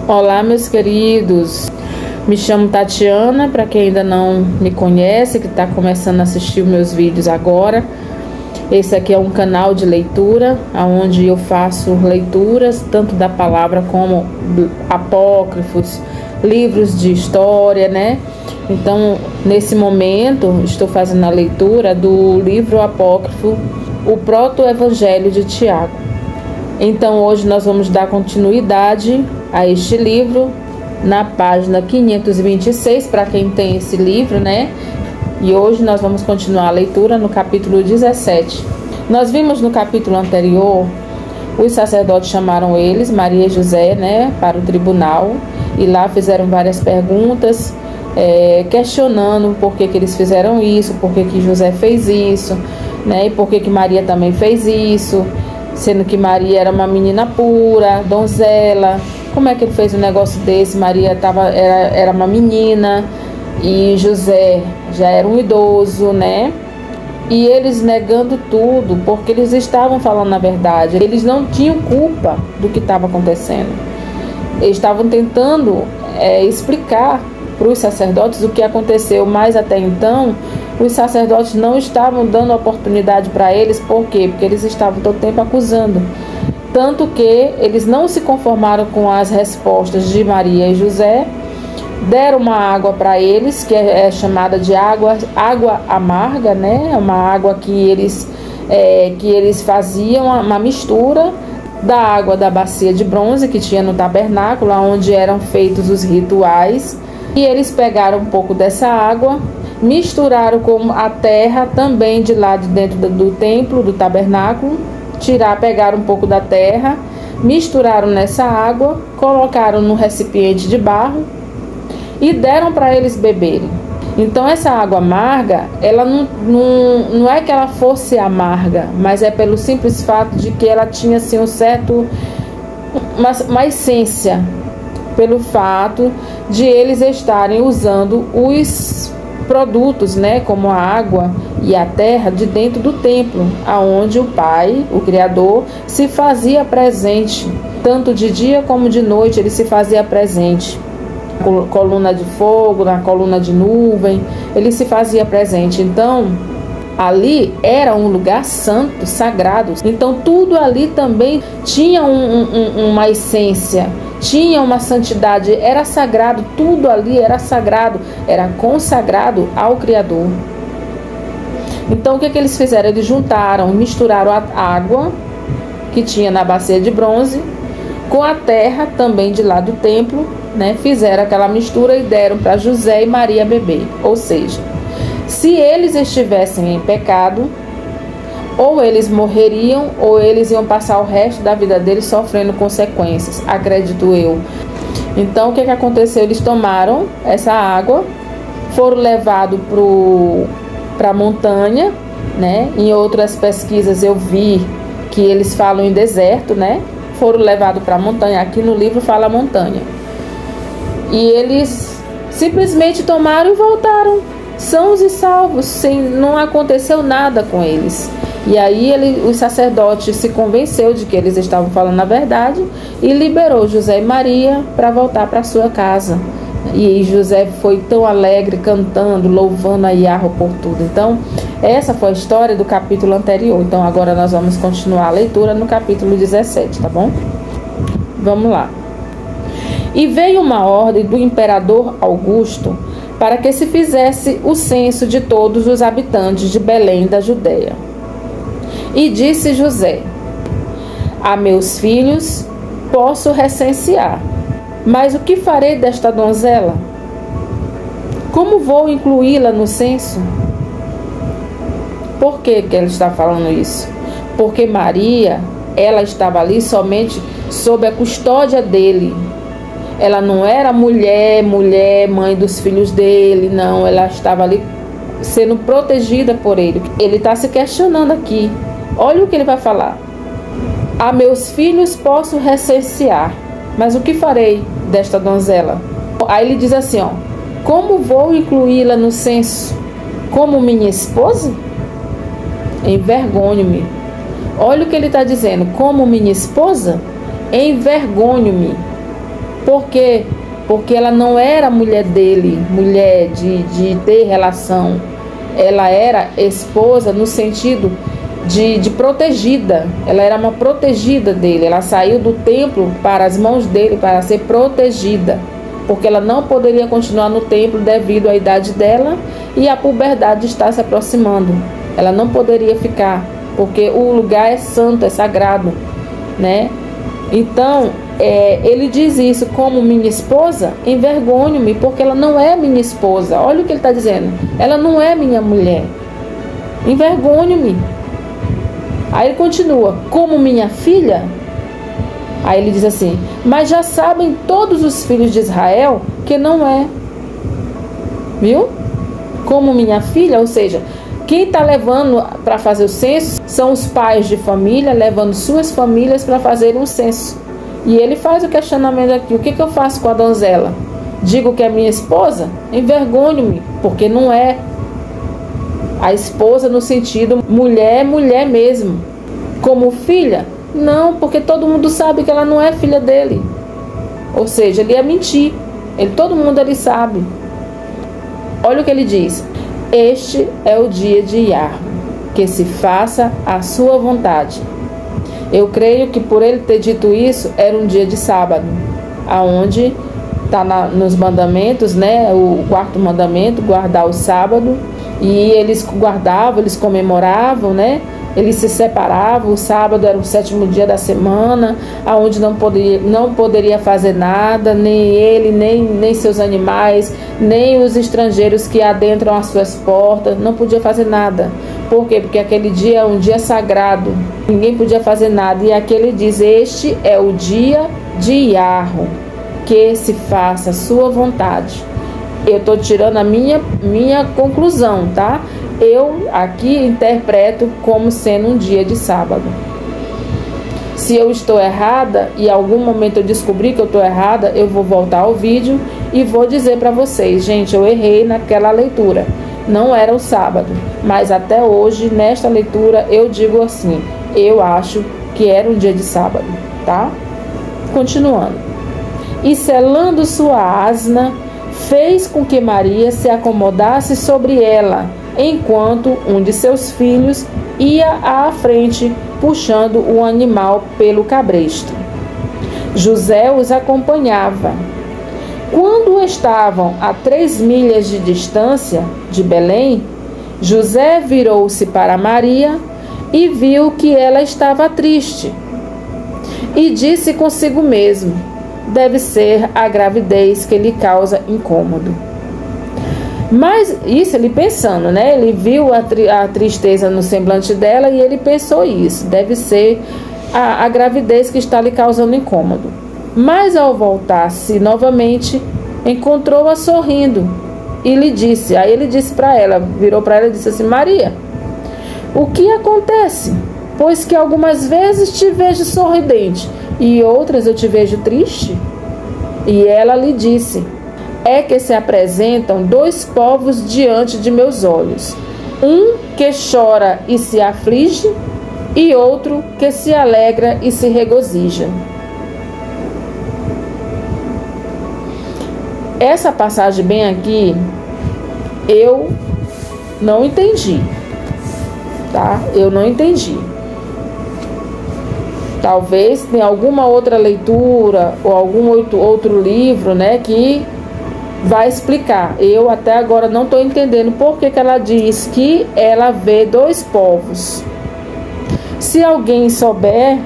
Olá, meus queridos. Me chamo Tatiana, para quem ainda não me conhece, que está começando a assistir meus vídeos agora. Esse aqui é um canal de leitura, onde eu faço leituras, tanto da palavra como apócrifos, livros de história, né? Então, nesse momento, estou fazendo a leitura do livro apócrifo, o Proto-Evangelho de Tiago. Então, hoje nós vamos dar continuidade a este livro, na página 526, para quem tem esse livro, né? E hoje nós vamos continuar a leitura no capítulo 17. Nós vimos no capítulo anterior, os sacerdotes chamaram eles, Maria e José, né, para o tribunal, e lá fizeram várias perguntas, questionando por que eles fizeram isso, por que José fez isso, né, e por que Maria também fez isso, sendo que Maria era uma menina pura, donzela. Como é que ele fez um negócio desse? Maria era uma menina e José já era um idoso, né? E eles negando tudo, porque eles estavam falando a verdade. Eles não tinham culpa do que estava acontecendo. Eles estavam tentando explicar para os sacerdotes o que aconteceu, mas até então os sacerdotes não estavam dando oportunidade para eles. Por quê? Porque eles estavam todo tempo acusando. Tanto que eles não se conformaram com as respostas de Maria e José, deram uma água para eles, que é chamada de água amarga, né? Uma água que eles faziam uma mistura da água da bacia de bronze que tinha no tabernáculo, onde eram feitos os rituais. E eles pegaram um pouco dessa água, misturaram com a terra também de lá de dentro do templo, do tabernáculo. Pegaram um pouco da terra, misturaram nessa água, colocaram no recipiente de barro e deram para eles beberem. Então essa água amarga, ela não é que ela fosse amarga, mas é pelo simples fato de que ela tinha assim uma essência, pelo fato de eles estarem usando os produtos, né, como a água e a terra de dentro do templo, aonde o Pai, o Criador, se fazia presente, tanto de dia como de noite ele se fazia presente. Na coluna de fogo, na coluna de nuvem, ele se fazia presente. Então, ali era um lugar santo, sagrado. Então, tudo ali também tinha uma essência, tinha uma santidade, era sagrado, tudo ali era sagrado, era consagrado ao Criador. Então, o que eles fizeram? Eles misturaram a água que tinha na bacia de bronze com a terra também de lá do templo, né? Fizeram aquela mistura e deram para José e Maria beber. Ou seja, se eles estivessem em pecado, ou eles morreriam, ou eles iam passar o resto da vida deles sofrendo consequências, acredito eu. Então, o que aconteceu? Eles tomaram essa água, foram levados para a montanha, né? Em outras pesquisas eu vi que eles falam em deserto, né? Foram levados para a montanha. Aqui no livro fala montanha. E eles simplesmente tomaram e voltaram, sãos e salvos, não aconteceu nada com eles. E aí o sacerdote se convenceu de que eles estavam falando a verdade e liberou José e Maria para voltar para sua casa. E José foi tão alegre, cantando, louvando a Yahweh por tudo. Então, essa foi a história do capítulo anterior. Então, agora nós vamos continuar a leitura no capítulo 17, tá bom? Vamos lá. E veio uma ordem do imperador Augusto para que se fizesse o censo de todos os habitantes de Belém da Judéia. E disse José: a meus filhos posso recensear, mas o que farei desta donzela? Como vou incluí-la no censo? Por que ele está falando isso? Porque Maria, ela estava ali somente sob a custódia dele. Ela não era mulher, mãe dos filhos dele, não. Ela estava ali sendo protegida por ele. Ele está se questionando aqui. Olha o que ele vai falar. A meus filhos posso recensear, mas o que farei desta donzela? Aí ele diz assim, ó: como vou incluí-la no censo? Como minha esposa? Envergonho-me. Olha o que ele está dizendo. Como minha esposa? Envergonho-me. Por quê? Porque ela não era mulher dele, mulher de ter relação. Ela era esposa no sentido de protegida. Ela era uma protegida dele. Ela saiu do templo para as mãos dele para ser protegida, porque ela não poderia continuar no templo devido à idade dela e a puberdade está se aproximando. Ela não poderia ficar, porque o lugar é santo, é sagrado, né? Então, ele diz isso: como minha esposa, envergonho-me, porque ela não é minha esposa. Olha o que ele está dizendo: ela não é minha mulher, envergonho-me. Aí ele continua: como minha filha. Aí ele diz assim: mas já sabem todos os filhos de Israel que não é. Viu? Como minha filha, ou seja, quem está levando para fazer o censo são os pais de família, levando suas famílias para fazer um censo. E ele faz o questionamento aqui: o que eu faço com a donzela? Digo que é minha esposa? Envergonho-me, porque não é. A esposa no sentido mulher, mulher mesmo. Como filha? Não, porque todo mundo sabe que ela não é filha dele. Ou seja, ele ia mentir. Todo mundo ali sabe. Olha o que ele diz: este é o dia de Yahvé, que se faça a sua vontade. Eu creio que por ele ter dito isso, era um dia de sábado, aonde está nos mandamentos, né? O quarto mandamento, guardar o sábado. E eles guardavam, eles comemoravam, né? Eles se separavam. O sábado era o 7º dia da semana, aonde não poderia fazer nada, nem ele, nem seus animais, nem os estrangeiros que adentram as suas portas, não podia fazer nada. Por quê? Porque aquele dia é um dia sagrado, ninguém podia fazer nada. E aqui ele diz: este é o dia de Yahvé, que se faça a sua vontade. Eu estou tirando a minha conclusão, tá? Eu aqui interpreto como sendo um dia de sábado. Se eu estou errada e em algum momento eu descobrir que eu estou errada, eu vou voltar ao vídeo e vou dizer para vocês: gente, eu errei naquela leitura, não era o sábado. Mas até hoje, nesta leitura, eu digo assim: eu acho que era um dia de sábado, tá? Continuando. E selando sua asna, fez com que Maria se acomodasse sobre ela, enquanto um de seus filhos ia à frente, puxando o animal pelo cabresto. José os acompanhava. Quando estavam a 3 milhas de distância de Belém, José virou-se para Maria e viu que ela estava triste. E disse consigo mesmo: deve ser a gravidez que lhe causa incômodo. Mas isso ele pensando, né? Ele viu a tristeza no semblante dela e ele pensou isso: deve ser a gravidez que está lhe causando incômodo. Mas ao voltar-se novamente, encontrou-a sorrindo e lhe disse. Aí ele disse para ela, virou para ela e disse assim: Maria, o que acontece? Pois que algumas vezes te vejo sorridente e outras eu te vejo triste. E ela lhe disse: é que se apresentam 2 povos diante de meus olhos, um que chora e se aflige, e outro que se alegra e se regozija. Essa passagem bem aqui, eu não entendi, tá? Eu não entendi. Talvez tenha alguma outra leitura ou algum outro livro, né, que vai explicar. Eu até agora não estou entendendo por que ela diz que ela vê 2 povos. Se alguém souber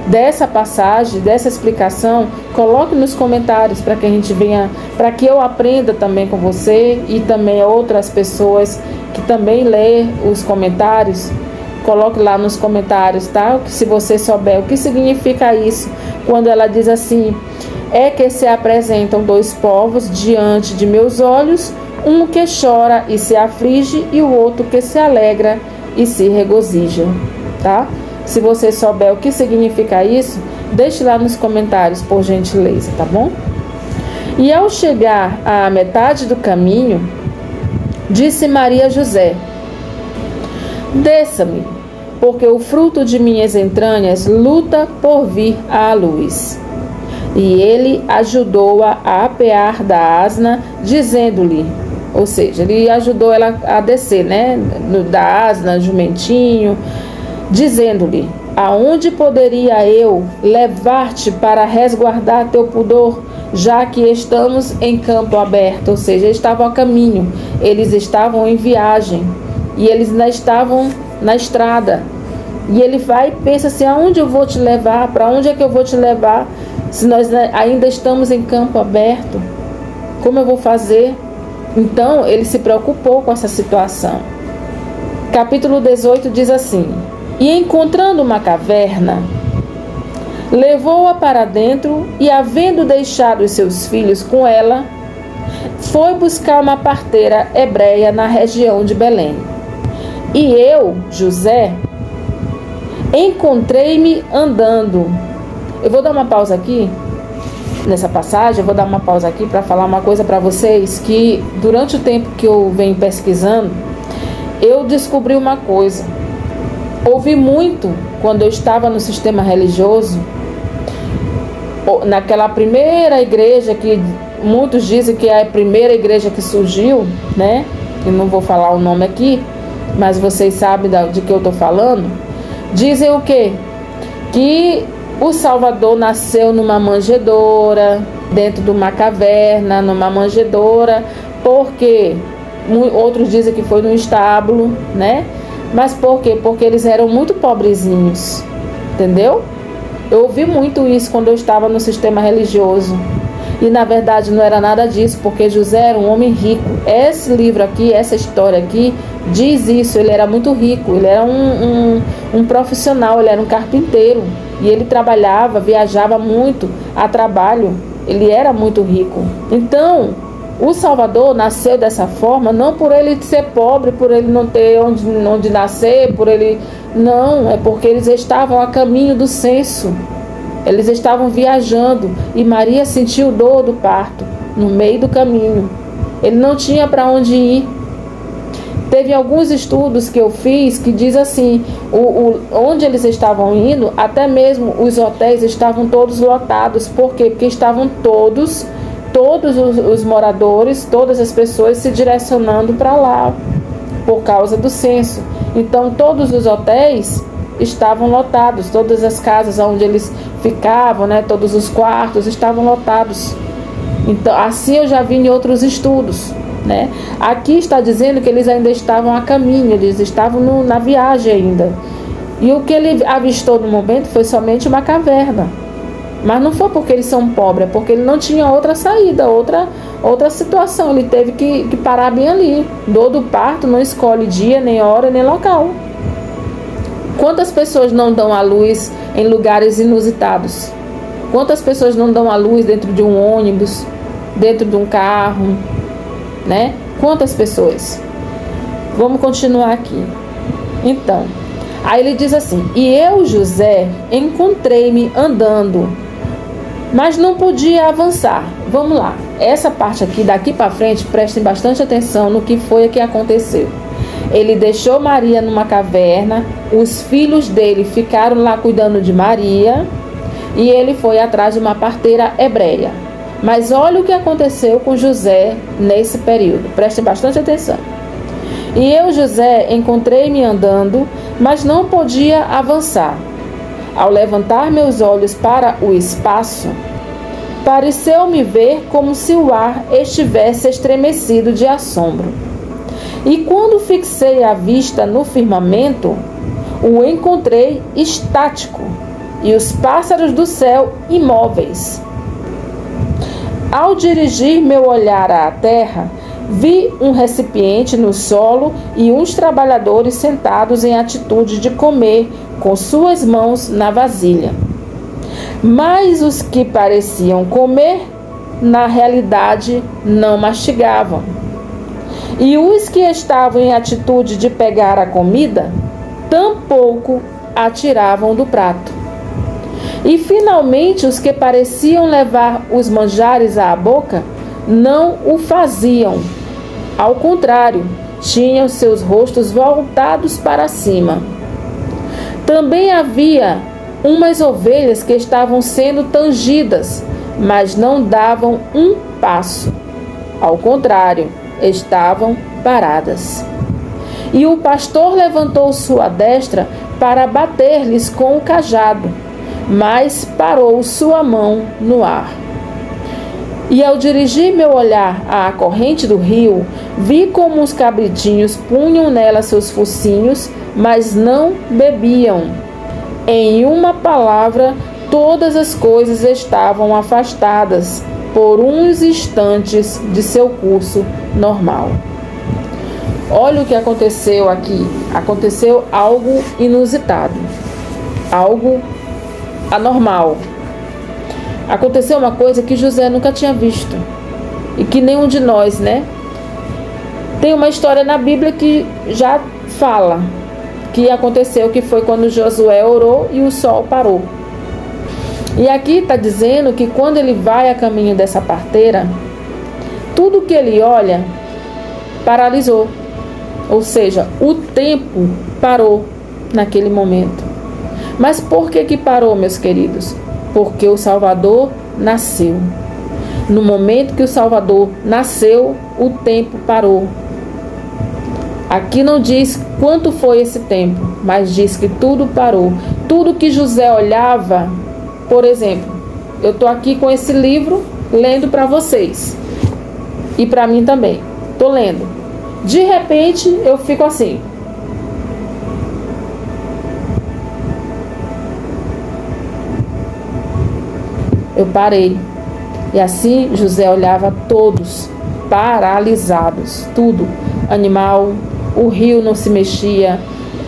dessa passagem, dessa explicação, coloque nos comentários para que a gente venha, para que eu aprenda também com você e também outras pessoas que também lê os comentários. Coloque lá nos comentários, tá? Se você souber o que significa isso, quando ela diz assim: é que se apresentam 2 povos diante de meus olhos, um que chora e se aflige e o outro que se alegra e se regozija, tá? Se você souber o que significa isso, deixe lá nos comentários, por gentileza, tá bom? E ao chegar à metade do caminho, disse Maria a José: desça-me, porque o fruto de minhas entranhas luta por vir à luz. E ele ajudou-a a apear da asna, dizendo-lhe, ou seja, ele ajudou ela a descer, né, da asna, jumentinho, dizendo-lhe, aonde poderia eu levar-te para resguardar teu pudor, já que estamos em campo aberto? Ou seja, eles estavam a caminho, eles estavam em viagem, e eles ainda estavam na estrada. E ele vai e pensa assim, aonde eu vou te levar? Para onde é que eu vou te levar? Se nós ainda estamos em campo aberto, como eu vou fazer? Então, ele se preocupou com essa situação. Capítulo 18 diz assim, e encontrando uma caverna, levou-a para dentro e, havendo deixado os seus filhos com ela, foi buscar uma parteira hebreia na região de Belém. E eu, José, encontrei-me andando. Eu vou dar uma pausa aqui, nessa passagem, eu vou dar uma pausa aqui para falar uma coisa para vocês, que durante o tempo que eu venho pesquisando, eu descobri uma coisa. Ouvi muito, quando eu estava no sistema religioso, naquela primeira igreja, que muitos dizem que é a primeira igreja que surgiu, né? Eu não vou falar o nome aqui, mas vocês sabem de que eu estou falando. Dizem o quê? Que o Salvador nasceu numa manjedoura, dentro de uma caverna, numa manjedoura, porque outros dizem que foi no estábulo, né? Mas por quê? Porque eles eram muito pobrezinhos, entendeu? Eu ouvi muito isso quando eu estava no sistema religioso. E na verdade não era nada disso, porque José era um homem rico. Esse livro aqui, essa história aqui, diz isso. Ele era muito rico, ele era um profissional, ele era um carpinteiro. E ele trabalhava, viajava muito a trabalho. Ele era muito rico. Então, o Salvador nasceu dessa forma, não por ele ser pobre, por ele não ter onde nascer, por ele... Não, é porque eles estavam a caminho do censo. Eles estavam viajando e Maria sentiu dor do parto no meio do caminho. Ele não tinha para onde ir. Teve alguns estudos que eu fiz que diz assim, onde eles estavam indo, até mesmo os hotéis estavam todos lotados. Por quê? Porque estavam todos os moradores, todas as pessoas se direcionando para lá por causa do censo. Então todos os hotéis estavam lotados, todas as casas onde eles ficavam, né, todos os quartos estavam lotados. Então assim eu já vi em outros estudos, né? Aqui está dizendo que eles ainda estavam a caminho, eles estavam na viagem ainda. E o que ele avistou no momento foi somente uma caverna. Mas não foi porque eles são pobres, é porque ele não tinha outra saída, outra situação. Ele teve que parar bem ali. Dor do parto não escolhe dia, nem hora, nem local. Quantas pessoas não dão à luz em lugares inusitados? Quantas pessoas não dão à luz dentro de um ônibus, dentro de um carro, né? Quantas pessoas? Vamos continuar aqui. Então, aí ele diz assim, e eu, José, encontrei-me andando, mas não podia avançar. Vamos lá, essa parte aqui, daqui para frente, prestem bastante atenção no que foi que aconteceu. Ele deixou Maria numa caverna, os filhos dele ficaram lá cuidando de Maria, e ele foi atrás de uma parteira hebreia. Mas olha o que aconteceu com José nesse período, prestem bastante atenção. E eu, José, encontrei-me andando, mas não podia avançar. Ao levantar meus olhos para o espaço, pareceu-me ver como se o ar estivesse estremecido de assombro. E quando fixei a vista no firmamento, o encontrei estático, e os pássaros do céu imóveis. Ao dirigir meu olhar à terra, vi um recipiente no solo e uns trabalhadores sentados em atitude de comer com suas mãos na vasilha. Mas os que pareciam comer, na realidade, não mastigavam. E os que estavam em atitude de pegar a comida, tampouco a tiravam do prato. E finalmente os que pareciam levar os manjares à boca, não o faziam. Ao contrário, tinham seus rostos voltados para cima. Também havia umas ovelhas que estavam sendo tangidas, mas não davam um passo. Ao contrário, estavam paradas. E o pastor levantou sua destra para bater-lhes com o cajado, mas parou sua mão no ar. E ao dirigir meu olhar à corrente do rio, vi como os cabritinhos punham nela seus focinhos, mas não bebiam. Em uma palavra, todas as coisas estavam afastadas por uns instantes de seu curso normal. Olha o que aconteceu aqui. Aconteceu algo inusitado, algo anormal. Aconteceu uma coisa que José nunca tinha visto e que nenhum de nós, né? Tem uma história na Bíblia que já fala que aconteceu, que foi quando Josué orou e o sol parou. E aqui está dizendo que quando ele vai a caminho dessa parteira, tudo que ele olha paralisou. Ou seja, o tempo parou naquele momento. Mas por que parou, meus queridos? Porque o Salvador nasceu. No momento que o Salvador nasceu, o tempo parou. Aqui não diz quanto foi esse tempo, mas diz que tudo parou. Tudo que José olhava, por exemplo, eu estou aqui com esse livro lendo para vocês e para mim também. Estou lendo. De repente eu fico assim. Eu parei. E assim José olhava todos paralisados, tudo, animal, o rio não se mexia,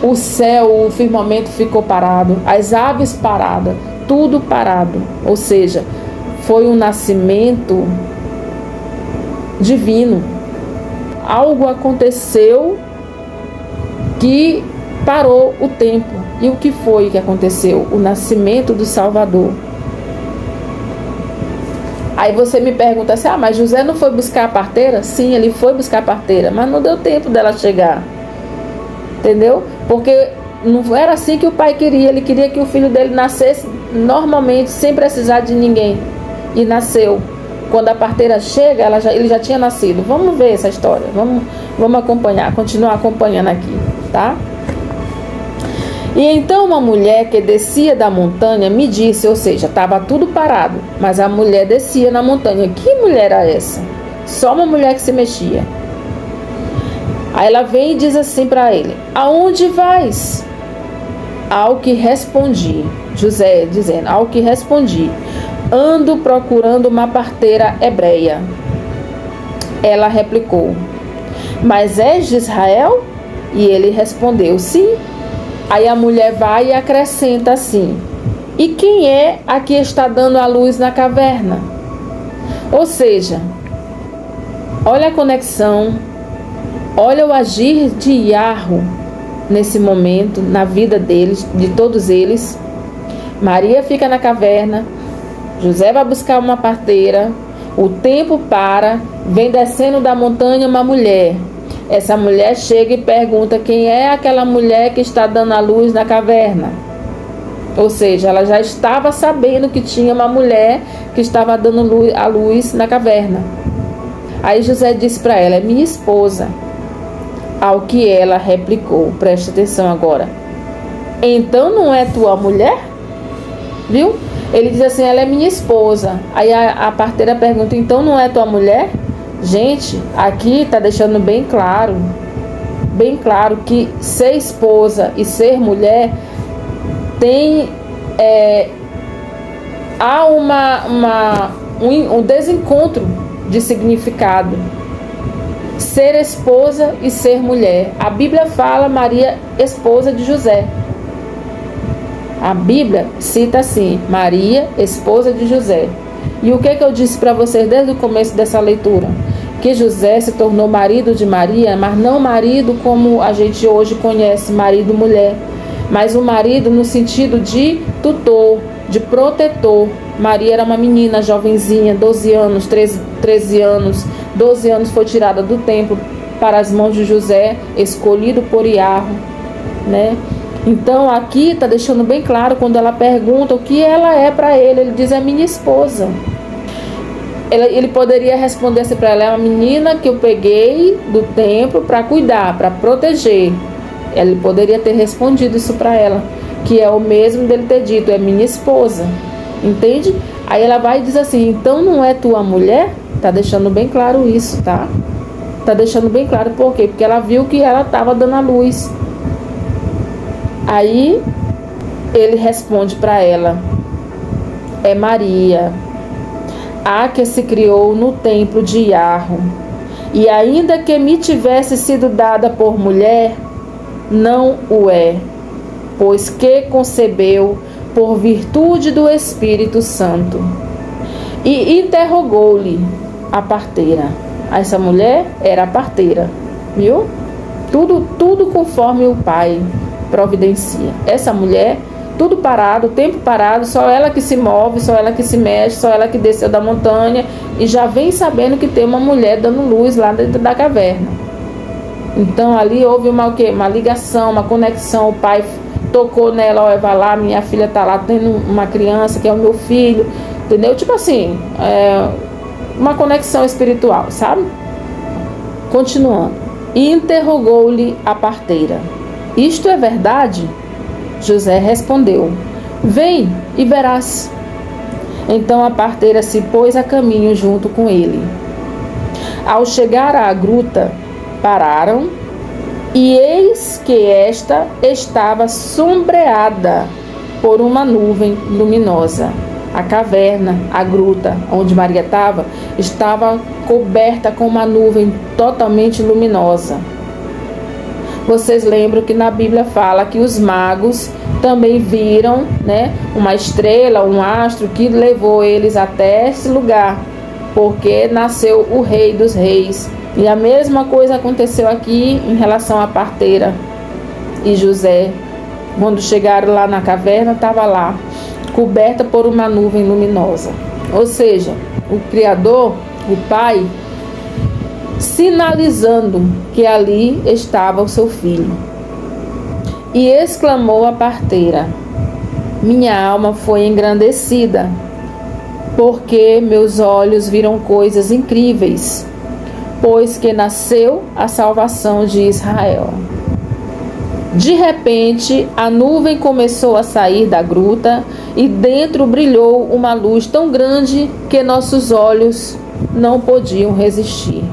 o céu, o firmamento ficou parado, as aves paradas, tudo parado. Ou seja, foi um nascimento divino. Algo aconteceu que parou o tempo. E o que foi que aconteceu? O nascimento do Salvador. Aí você me pergunta assim, mas José não foi buscar a parteira? Sim, ele foi buscar a parteira, mas não deu tempo dela chegar. Entendeu? Porque não era assim que o pai queria. Ele queria que o filho dele nascesse normalmente, sem precisar de ninguém. E nasceu. Quando a parteira chega, ele já tinha nascido. Vamos ver essa história. Vamos acompanhar, continuar acompanhando aqui, tá? E então uma mulher que descia da montanha me disse, ou seja, estava tudo parado, mas a mulher descia na montanha. Que mulher era essa? Só uma mulher que se mexia. Aí ela vem e diz assim para ele, aonde vais? Ao que respondi, José dizendo, ao que respondi, ando procurando uma parteira hebreia. Ela replicou, mas és de Israel? E ele respondeu, sim. Aí a mulher vai e acrescenta assim, e quem é a que está dando a luz na caverna? Ou seja, olha a conexão, olha o agir de Yahweh nesse momento, na vida deles, de todos eles. Maria fica na caverna, José vai buscar uma parteira, o tempo para, vem descendo da montanha uma mulher. Essa mulher chega e pergunta quem é aquela mulher que está dando a luz na caverna. Ou seja, ela já estava sabendo que tinha uma mulher que estava dando a luz na caverna. Aí José disse para ela, é minha esposa. Ao que ela replicou, preste atenção agora, então não é tua mulher? Viu? Ele diz assim, ela é minha esposa. Aí a parteira pergunta, então não é tua mulher? Gente, aqui está deixando bem claro que ser esposa e ser mulher tem há um desencontro de significado. Ser esposa e ser mulher. A Bíblia fala Maria, esposa de José. A Bíblia cita assim, Maria, esposa de José. E o que eu disse para vocês desde o começo dessa leitura? Que José se tornou marido de Maria, mas não marido como a gente hoje conhece, marido-mulher, mas um marido no sentido de tutor, de protetor. Maria era uma menina jovenzinha, 12 anos, 13 anos, 12 anos foi tirada do templo para as mãos de José, escolhido por Yahweh, né? Então aqui está deixando bem claro quando ela pergunta o que ela é para ele, ele diz, é minha esposa. Ele poderia responder assim para ela: é uma menina que eu peguei do templo para cuidar, para proteger. Ele poderia ter respondido isso para ela, que é o mesmo dele ter dito: é minha esposa. Entende? Aí ela vai e diz assim: então não é tua mulher? Tá deixando bem claro isso, tá? Tá deixando bem claro. Por quê? Porque ela viu que ela estava dando a luz. Aí ele responde para ela: é Maria, a que se criou no templo de Iarro. E ainda que me tivesse sido dada por mulher, não o é, pois que concebeu por virtude do Espírito Santo. E interrogou-lhe a parteira. Essa mulher era a parteira, viu? Tudo conforme o Pai providencia. Essa mulher, tudo parado, tempo parado, só ela que se move, só ela que se mexe, só ela que desceu da montanha e já vem sabendo que tem uma mulher dando luz lá dentro da caverna. Então ali houve uma ligação, uma conexão. O Pai tocou nela: olha, vai lá, minha filha tá lá tendo uma criança que é o meu filho, entendeu? Tipo assim, uma conexão espiritual, sabe? Continuando. E interrogou-lhe a parteira: isto é verdade? José respondeu: vem e verás. Então a parteira se pôs a caminho junto com ele. Ao chegar à gruta, pararam, e eis que esta estava sombreada por uma nuvem luminosa. A caverna, a gruta onde Maria estava coberta com uma nuvem totalmente luminosa. Vocês lembram que na Bíblia fala que os magos também viram, né, uma estrela, um astro que levou eles até esse lugar, porque nasceu o Rei dos Reis. E a mesma coisa aconteceu aqui em relação à parteira e José. Quando chegaram lá na caverna, estava lá, coberta por uma nuvem luminosa. Ou seja, o Criador, o Pai, sinalizando que ali estava o seu filho. E exclamou a parteira: minha alma foi engrandecida, porque meus olhos viram coisas incríveis, pois que nasceu a salvação de Israel. De repente, a nuvem começou a sair da gruta e dentro brilhou uma luz tão grande que nossos olhos não podiam resistir.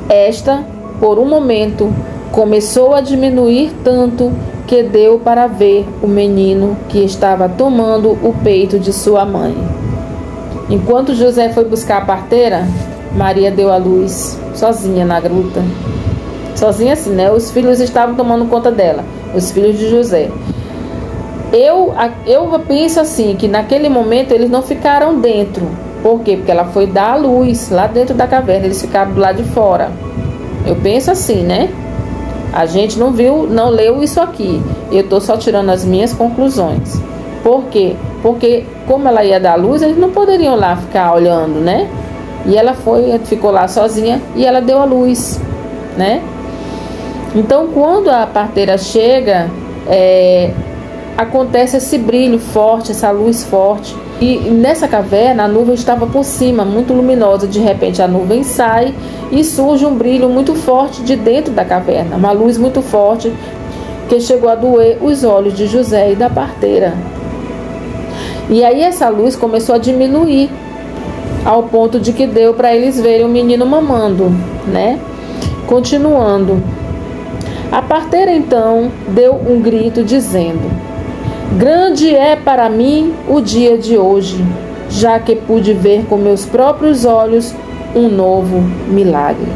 Esta, por um momento, começou a diminuir tanto que deu para ver o menino que estava tomando o peito de sua mãe. Enquanto José foi buscar a parteira, Maria deu à luz sozinha na gruta. Sozinha assim, né? Os filhos estavam tomando conta dela, os filhos de José. Eu penso assim, que naquele momento eles não ficaram dentro. Por quê? Porque ela foi dar a luz lá dentro da caverna, eles ficaram do lado de fora. Eu penso assim, né? A gente não viu, não leu isso aqui. Eu estou só tirando as minhas conclusões. Por quê? Porque como ela ia dar a luz, eles não poderiam lá ficar olhando, né? E ela ficou lá sozinha e ela deu a luz, né? Então, quando a parteira chega, acontece esse brilho forte, essa luz forte. E nessa caverna, a nuvem estava por cima, muito luminosa. De repente, a nuvem sai e surge um brilho muito forte de dentro da caverna. Uma luz muito forte que chegou a doer os olhos de José e da parteira. E aí essa luz começou a diminuir, ao ponto de que deu para eles verem o menino mamando, né? Continuando. A parteira então deu um grito dizendo: grande é para mim o dia de hoje, já que pude ver com meus próprios olhos um novo milagre.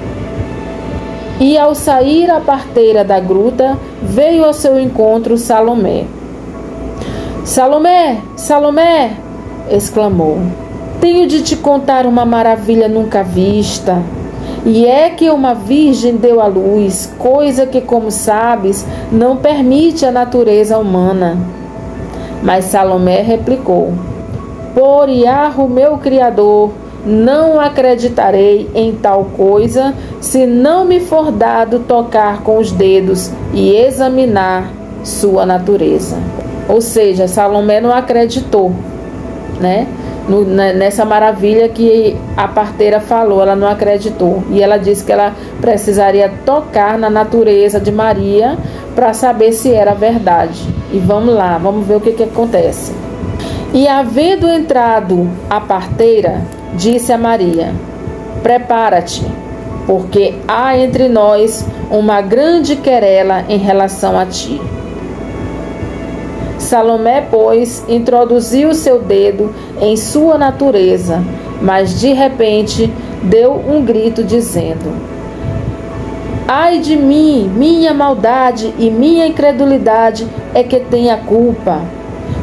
E ao sair a parteira da gruta, veio ao seu encontro Salomé. Salomé, Salomé, exclamou, tenho de te contar uma maravilha nunca vista. E é que uma virgem deu à luz, coisa que, como sabes, não permite a natureza humana. Mas Salomé replicou: por Iarro, meu Criador, não acreditarei em tal coisa, se não me for dado tocar com os dedos e examinar sua natureza. Ou seja, Salomé não acreditou, né? nessa maravilha que a parteira falou. Ela não acreditou. E ela disse que ela precisaria tocar na natureza de Maria para saber se era verdade. E vamos lá, vamos ver o que acontece. E havendo entrado a parteira, disse a Maria: prepara-te, porque há entre nós uma grande querela em relação a ti. Salomé, pois, introduziu seu dedo em sua natureza, mas de repente deu um grito dizendo: ai de mim, minha maldade e minha incredulidade é que tem a culpa.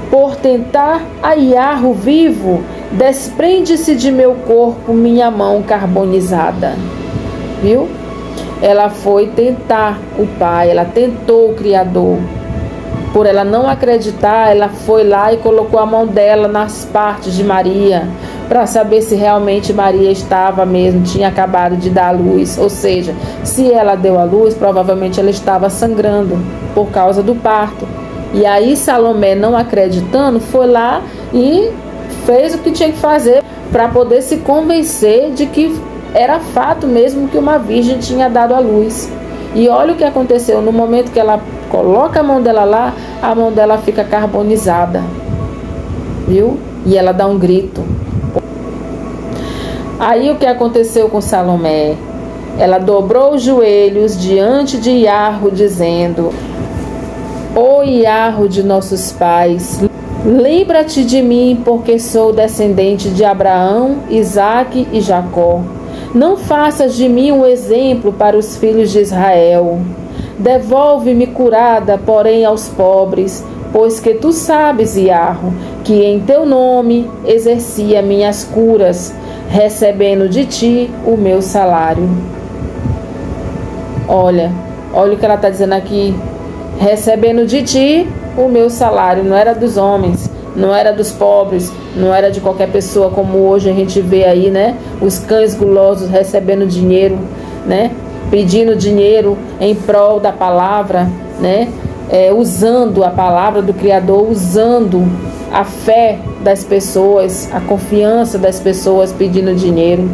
Por tentar aiar o vivo, desprende-se de meu corpo minha mão carbonizada. Viu? Ela foi tentar o Pai, ela tentou o Criador. Por ela não acreditar, ela foi lá e colocou a mão dela nas partes de Maria, para saber se realmente Maria estava mesmo, tinha acabado de dar a luz. Ou seja, se ela deu a luz, provavelmente ela estava sangrando por causa do parto. E aí Salomé, não acreditando, foi lá e fez o que tinha que fazer para poder se convencer de que era fato mesmo que uma virgem tinha dado a luz. E olha o que aconteceu, no momento que ela coloca a mão dela lá, a mão dela fica carbonizada, viu? E ela dá um grito. Aí o que aconteceu com Salomé? Ela dobrou os joelhos diante de Iarro, dizendo: ó Iarro de nossos pais, lembra-te de mim, porque sou descendente de Abraão, Isaque e Jacó. Não faças de mim um exemplo para os filhos de Israel. Devolve-me curada, porém, aos pobres, pois que tu sabes, Iarro, que em teu nome exercia minhas curas, recebendo de ti o meu salário. Olha o que ela está dizendo aqui. Recebendo de ti o meu salário. Não era dos homens, não era dos pobres, não era de qualquer pessoa, como hoje a gente vê aí, né? Os cães gulosos recebendo dinheiro, né? Pedindo dinheiro em prol da palavra, né? Usando a palavra do Criador, usando a fé das pessoas, a confiança das pessoas, pedindo dinheiro.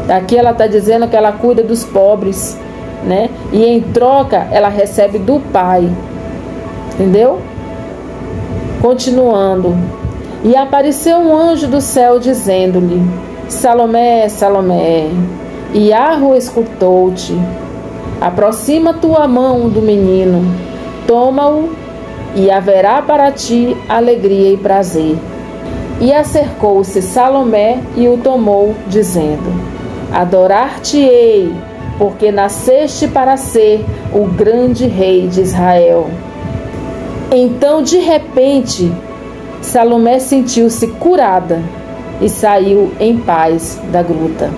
Aqui ela está dizendo que ela cuida dos pobres, né? E em troca ela recebe do Pai. Entendeu? Continuando. E apareceu um anjo do céu dizendo-lhe: Salomé, Salomé, Iarro escutou-te. Aproxima tua mão do menino, toma-o, e haverá para ti alegria e prazer. E acercou-se Salomé e o tomou, dizendo: adorar-te-ei, porque nasceste para ser o grande rei de Israel. Então, de repente, Salomé sentiu-se curada e saiu em paz da gruta.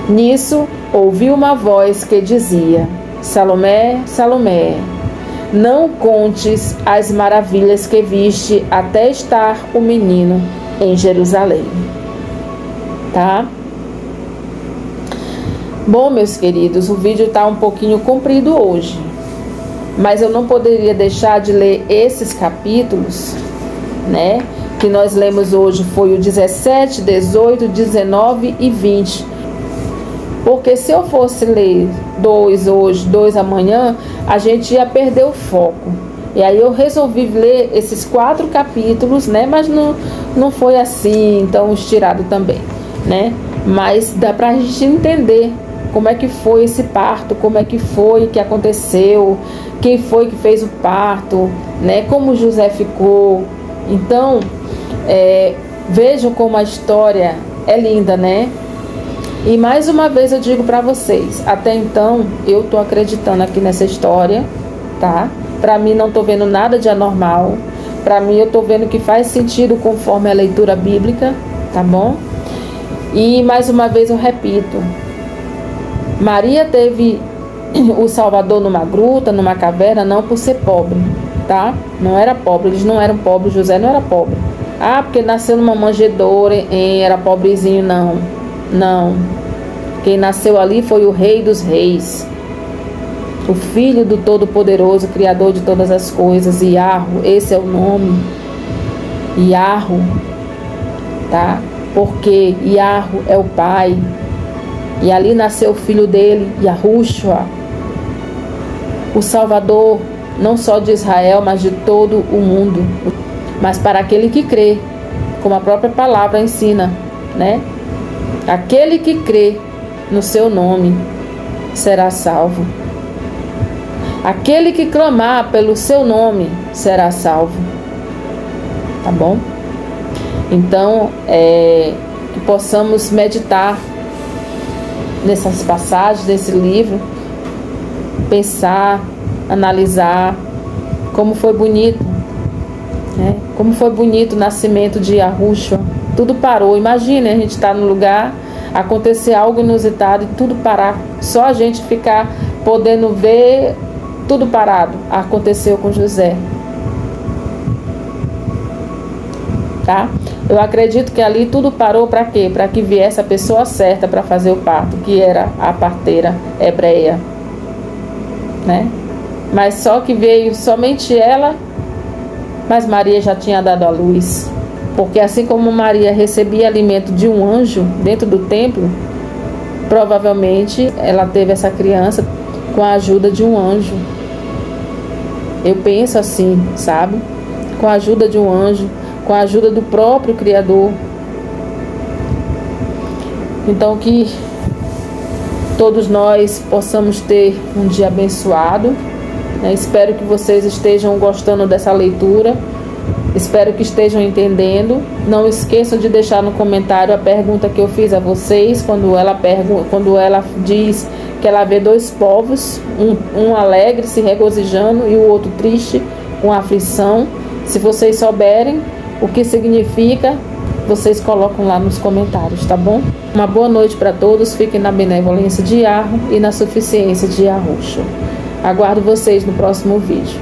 Nisso, ouviu uma voz que dizia: Salomé, Salomé, não contes as maravilhas que viste até estar o menino em Jerusalém. Tá? Bom, meus queridos, o vídeo está um pouquinho comprido hoje, mas eu não poderia deixar de ler esses capítulos, né? Que nós lemos hoje foi o 17, 18, 19 e 20. Porque se eu fosse ler 2 hoje, 2 amanhã, a gente ia perder o foco. E aí eu resolvi ler esses 4 capítulos, né? Mas não foi assim tão estirado também, né? Mas dá pra gente entender como é que foi esse parto, como é que foi que aconteceu, quem foi que fez o parto, né? Como José ficou. Então, vejam como a história é linda, né? E mais uma vez eu digo para vocês, até então eu tô acreditando aqui nessa história, tá? Para mim não tô vendo nada de anormal. Para mim eu tô vendo que faz sentido conforme a leitura bíblica, tá bom? E mais uma vez eu repito, Maria teve o Salvador numa gruta, numa caverna, não por ser pobre, tá? Não era pobre, eles não eram pobres, José não era pobre. Ah, porque nasceu numa manjedoura, era pobrezinho, não. Não. Quem nasceu ali foi o Rei dos Reis, o Filho do Todo-Poderoso, Criador de todas as coisas, Iarro, esse é o nome, Iarro. tá? Porque Yahweh é o Pai, e ali nasceu o filho dele, Yahushua, o Salvador, não só de Israel, mas de todo o mundo. Mas para aquele que crê, como a própria palavra ensina, né? Aquele que crê no seu nome será salvo. Aquele que clamar pelo seu nome será salvo. Tá bom? Então, que possamos meditar nessas passagens desse livro, pensar, analisar como foi bonito, né? Como foi bonito o nascimento de Yahushua. Tudo parou. Imagine a gente estar no lugar, acontecer algo inusitado e tudo parar. Só a gente ficar podendo ver tudo parado. Aconteceu com José. Tá? Eu acredito que ali tudo parou para quê? Para que viesse a pessoa certa para fazer o parto, que era a parteira hebreia, né? Mas só que veio somente ela, mas Maria já tinha dado à luz. Porque assim como Maria recebia alimento de um anjo dentro do templo, provavelmente ela teve essa criança com a ajuda de um anjo. Eu penso assim, sabe? Com a ajuda de um anjo, com a ajuda do próprio Criador. Então que todos nós possamos ter um dia abençoado, né? Espero que vocês estejam gostando dessa leitura. Espero que estejam entendendo. Não esqueçam de deixar no comentário a pergunta que eu fiz a vocês, quando ela diz que ela vê dois povos, um alegre, se regozijando, e o outro triste, com aflição. Se vocês souberem o que significa, vocês colocam lá nos comentários, tá bom? Uma boa noite para todos, fiquem na benevolência de Yahweh e na suficiência de Yahushua. Aguardo vocês no próximo vídeo.